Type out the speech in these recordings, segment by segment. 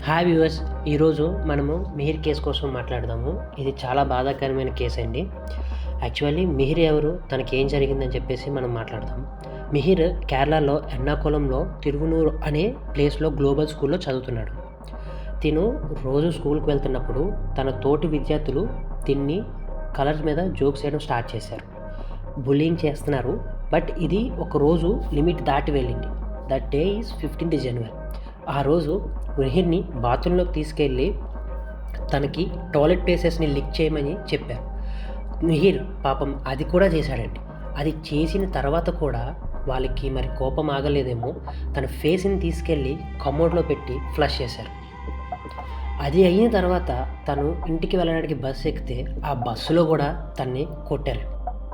Hi viewers, ఈరోజు మనము Mihir case కోసం మాట్లాడదాము. ఇది చాలా బాధాకరమైన కేసు అండి. యాక్చువల్లీ మిహిర్ ఎవరు, తనకేం జరిగిందని చెప్పేసి మనం మాట్లాడదాం. మిహిర్ కేరళలో ఎర్నాకుళంలో తిరువనూరు అనే ప్లేస్లో గ్లోబల్ స్కూల్లో చదువుతున్నాడు. తిను రోజు స్కూల్కి వెళ్తున్నప్పుడు తన తోటి విద్యార్థులు తిన్ని కలర్స్ మీద జోక్స్ చేయడం స్టార్ట్ చేశారు. బుల్లింగ్ చేస్తున్నారు. బట్ ఇది ఒకరోజు లిమిట్ దాటి వెళ్ళింది. దట్ డే ఈజ్ 15th జనవరి. ఆ రోజు మిహిర్ని బాత్రూంలోకి తీసుకెళ్ళి తనకి టాయిలెట్ ప్లేసెస్ని లిక్ చేయమని చెప్పారు. మిహిర్ పాపం అది కూడా చేశాడండి. అది చేసిన తర్వాత కూడా వాళ్ళకి మరి కోపం ఆగలేదేమో, తన ఫేస్ని తీసుకెళ్ళి కమోడ్లో పెట్టి ఫ్లష్ చేశారు. అది అయిన తర్వాత తను ఇంటికి వెళ్ళడానికి బస్సు ఎక్కితే ఆ బస్సులో కూడా తన్ని కొట్టారు.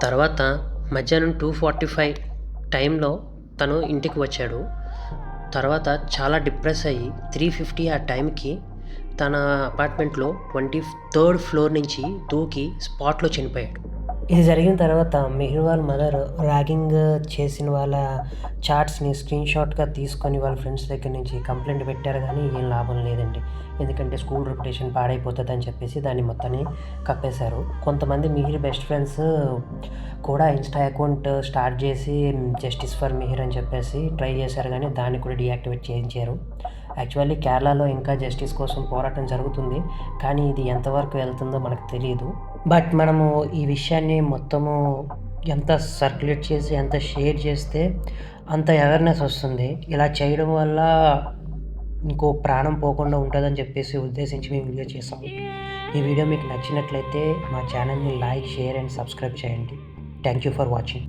తర్వాత మధ్యాహ్నం 2:45 టైంలో తను ఇంటికి వచ్చాడు. తర్వాత చాలా డిప్రెస్ అయ్యి 3:50 ఆ టైంకి తన అపార్ట్మెంట్లో 23rd ఫ్లోర్ నుంచి దూకి స్పాట్లో చనిపోయాడు. ఇది జరిగిన తర్వాత మిహిర్ వాళ్ళ మదర్ ర్యాగింగ్ చేసిన వాళ్ళ చాట్స్ని స్క్రీన్షాట్గా తీసుకొని వాళ్ళ ఫ్రెండ్స్ దగ్గర నుంచి కంప్లైంట్ పెట్టారు, కానీ ఏం లాభం లేదండి. ఎందుకంటే స్కూల్ రెప్యుటేషన్ పాడైపోతుంది అని చెప్పేసి దాన్ని మొత్తాన్ని కప్పేశారు. కొంతమంది మిహిర్ బెస్ట్ ఫ్రెండ్స్ కూడా ఇన్స్టా అకౌంట్ స్టార్ట్ చేసి జస్టిస్ ఫర్ మిహిర్ అని చెప్పేసి ట్రై చేశారు, కానీ దాన్ని కూడా డీయాక్టివేట్ చేయించారు. యాక్చువల్లీ కేరళలో ఇంకా జస్టిస్ కోసం పోరాటం జరుగుతుంది, కానీ ఇది ఎంతవరకు వెళ్తుందో మనకు తెలియదు. బట్ మనము ఈ విషయాన్ని మొత్తము ఎంత సర్క్యులేట్ చేసి ఎంత షేర్ చేస్తే అంత అవేర్నెస్ వస్తుంది. ఇలా చేయడం వల్ల ఇంకో ప్రాణం పోకుండా ఉంటుందని చెప్పేసి ఉద్దేశించి మేము వీడియో చేసాం. ఈ వీడియో మీకు నచ్చినట్లయితే మా ఛానల్ని లైక్, షేర్ అండ్ సబ్స్క్రైబ్ చేయండి. Thank you for watching.